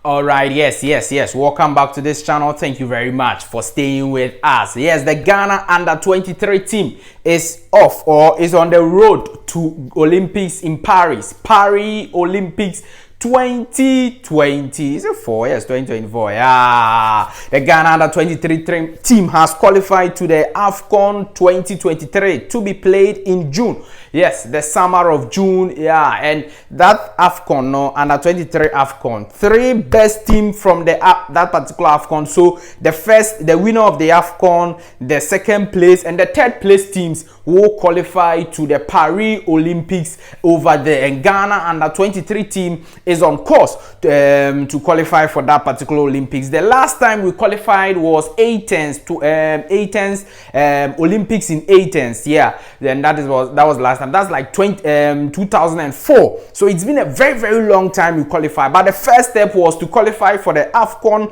All right, yes. Welcome back to this channel. Thank you very much for staying with us. Yes, the Ghana U23 team is off or is on the road to Olympics in Paris. Paris Olympics 2020. Is it 4? Yes, 2024. Yeah. The Ghana U23 team has qualified to the Afcon 2023 to be played in June. Yes, the summer of June. Yeah, and that Afcon, no, Under-23 Afcon. 3 best team from the that particular Afcon. So the winner of the Afcon, the second place, and the third place teams will qualify to the Paris Olympics over there. And Ghana Under-23 team is on course to qualify for that particular Olympics. The last time we qualified was Athens to Olympics in Athens. Yeah, then that was last time. That's like 2004. So it's been a very long time we qualified. But the first step was to qualify for the Afcon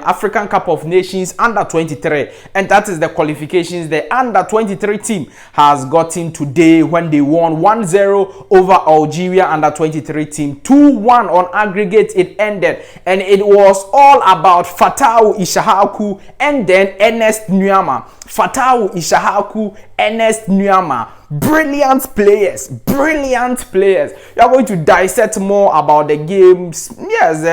African Cup of Nations Under-23, and that is the qualifications the Under-23 team has gotten today when they won 1-0 over Algeria Under-23 team. 2-1 on aggregate it ended, and it was all about Fatawu Issahaku and then Ernest Nuamah. Fatawu Issahaku, Ernest Nuamah, brilliant players. We are going to dissect more about the games, yes,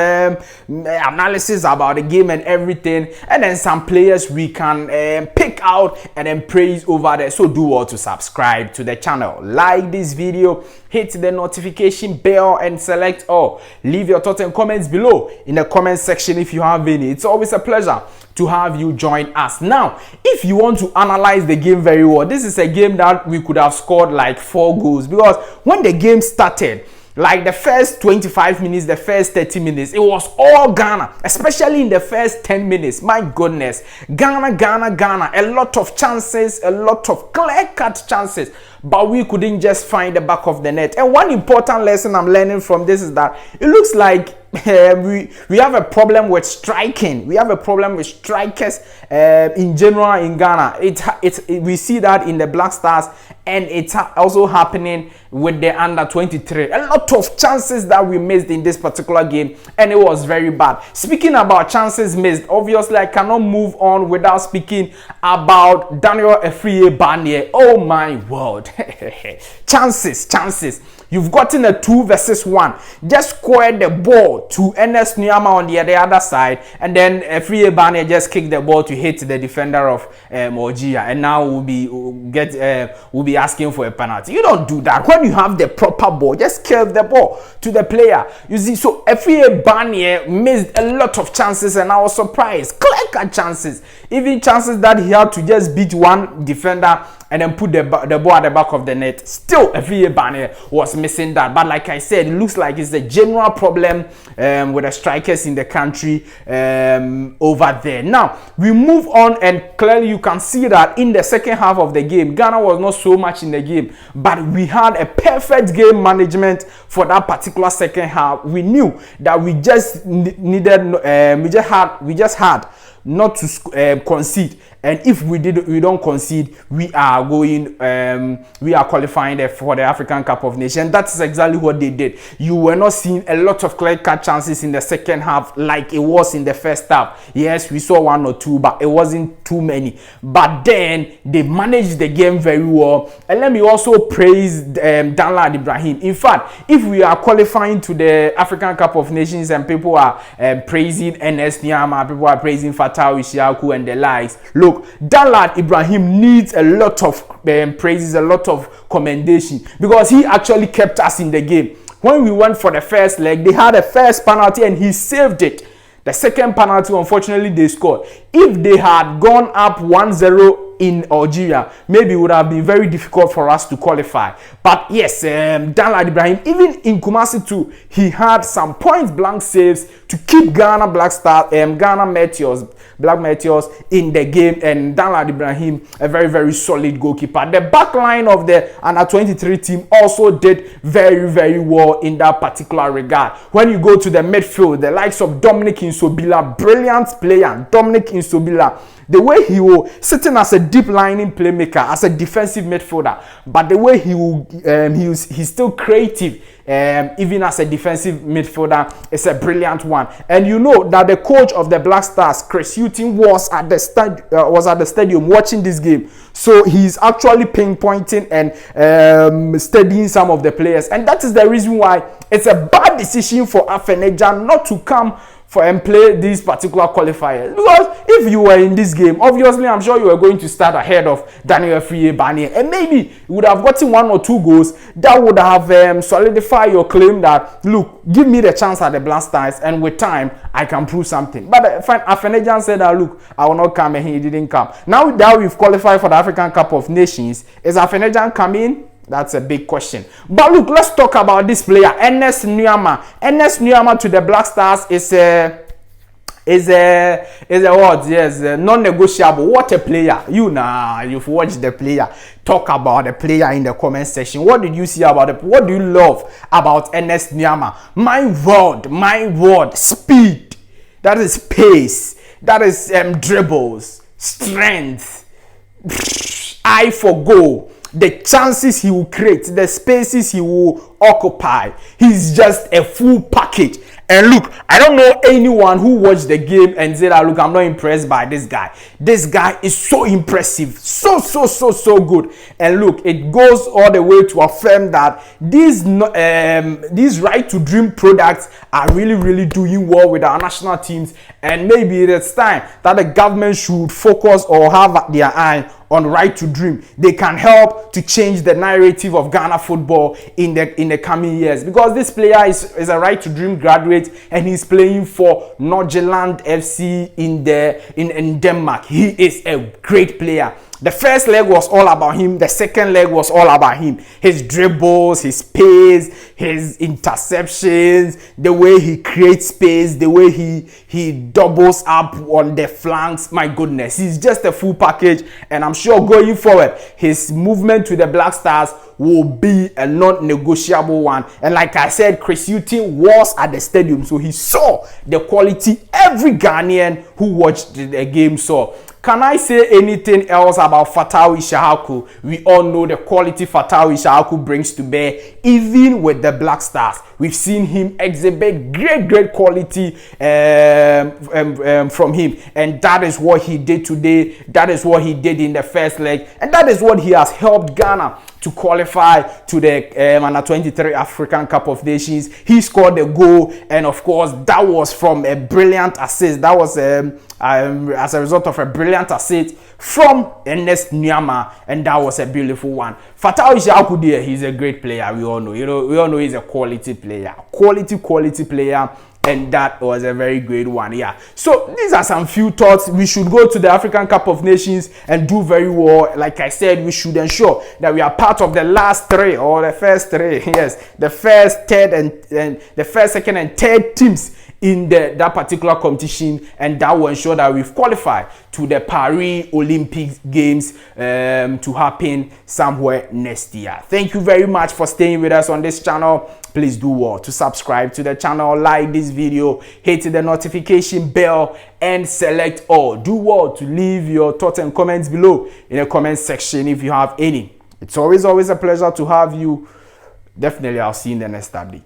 analysis about the game and everything, and then some players we can pick out and then praise over there. So do well to subscribe to the channel, like this video, hit the notification bell, and select all. Leave your thoughts and comments below in the comment section if you have any. It's always a pleasure to have you join us. Now, if you want to analyze the game very well, this is a game that we could have scored like 4 goals, because when the game started, like the first 25 minutes, the first 30 minutes, it was all Ghana, especially in the first 10 minutes. My goodness, Ghana, a lot of chances, a lot of clear-cut chances, but we couldn't just find the back of the net. And one important lesson I'm learning from this is that it looks like we have a problem with striking. We have a problem with strikers in general in Ghana. We see that in the Black Stars, and it's also happening with the Under-23. A lot of chances that we missed in this particular game, and it was very bad. Speaking about chances missed, obviously I cannot move on without speaking about Afriyie Barnie. Oh my word. Chances. You've gotten a 2 versus 1. Just squared the ball to Ernest Nuamah on the other side, and then Afriyie Barnie just kicked the ball to hit the defender of Algeria, and now we'll be asking for a penalty. You don't do that. When you have the proper ball, just kill the ball to the player. You see, so Afriyie Barnie missed a lot of chances, and I was surprised. Clear-cut chances, even chances that he had to just beat one defender and then put the ball at the back of the net. Still, Afriyie Barnie was missing that. But like I said, it looks like it's a general problem with the strikers in the country over there. Now, we move on, and clearly you can see that in the second half of the game, Ghana was not so much in the game, but we had a perfect game management for that particular second half. We knew that we just needed, we just had not to concede, and if we don't concede, we are qualifying for the African Cup of Nations. That's exactly what they did. You were not seeing a lot of clear-cut chances in the second half like it was in the first half. Yes, we saw 1 or 2, but it wasn't too many. But then they managed the game very well. And let me also praise Danlad Inbrahim. In fact, if we are qualifying to the African Cup of Nations and people are praising Ernest Nuamah, people are praising Fatawu Issahaku and the likes, look, Danlad Inbrahim needs a lot of praises, a lot of commendation, because he actually kept us in the game. When we went for the first leg, they had a first penalty and he saved it. The second penalty, unfortunately, they scored. If they had gone up 1-0 in Algeria, maybe it would have been very difficult for us to qualify. But yes, Danlad Inbrahim, even in Kumasi too, he had some point blank saves to keep Ghana Ghana Black Meteors in the game, and Danlad Inbrahim, a very solid goalkeeper. The back line of the Under-23 team also did very well in that particular regard. When you go to the midfield, the likes of Dominic Insobila, brilliant player, Dominic Insobila, the way he will sitting as a deep lining playmaker, as a defensive midfielder, but the way he will he's still creative. Even as a defensive midfielder, is a brilliant one. And you know that the coach of the Black Stars, Chris Hughton, was at the stadium watching this game. So he's actually pinpointing and studying some of the players, and that is the reason why it's a bad decision for Afcon not to come and play these particular qualifiers. Because if you were in this game, obviously I'm sure you were going to start ahead of Afriyie Barnie, and maybe you would have gotten 1 or 2 goals that would have solidified your claim that, look, give me the chance at the Black Stars, and with time I can prove something. But Afcon said that, look, I will not come, and he didn't come. Now that we've qualified for the African Cup of Nations, is Afcon coming? That's a big question. But look, let's talk about this player, Ernest Nuamah. Ernest Nuamah to the Black Stars is a what? Yes, non-negotiable. What a player! You've watched the player. Talk about the player in the comment section. What did you see about it? What do you love about Ernest Nuamah? My word, speed. That is pace. That is dribbles, strength, eye for goal. The chances he will create, the spaces he will occupy. He's just a full package. And look, I don't know anyone who watched the game and said, look, I'm not impressed by this guy. This guy is so impressive. So good. And look, it goes all the way to affirm that these right to dream products are really doing well with our national teams. And maybe it's time that the government should focus or have their eye on right to dream. They can help to change the narrative of Ghana football in the coming years, because this player is a right to dream graduate, and he's playing for Nordsjælland FC in Denmark. He is a great player. The first leg was all about him. The second leg was all about him. His dribbles, his pace, his interceptions, the way he creates space, the way he doubles up on the flanks. My goodness, he's just a full package. And I'm sure going forward, his movement to the Black Stars will be a non-negotiable one. And like I said, Chris Hughton was at the stadium, so he saw the quality every Ghanaian who watched the game saw. Can I say anything else about Fatawu Issahaku? We all know the quality Fatawu Issahaku brings to bear, even with the Black Stars. We've seen him exhibit great quality from him, and that is what he did today. That is what he did in the first leg, and that is what he has helped Ghana to qualify to the Under 23 African Cup of Nations. He scored a goal, and of course that was from a brilliant assist. That was as a result of a brilliant assist from Ernest Nuamah, and that was a beautiful one. Fatawu Issahaku there, he's a great player. We all know, we all know he's a quality player, quality player. And that was a very great one. Yeah. So these are some few thoughts. We should go to the African Cup of Nations and do very well. Like I said, we should ensure that we are part of the last 3 or the first 3. Yes, the first, third, and the first, second, and third teams in that particular competition, and that will ensure that we've qualified to the Paris Olympic Games to happen somewhere next year. Thank you very much for staying with us on this channel. Please do well to subscribe to the channel, like this video, hit the notification bell, and select all. Do well to leave your thoughts and comments below in the comment section if you have any. It's always a pleasure to have you. Definitely, I'll see you in the next update.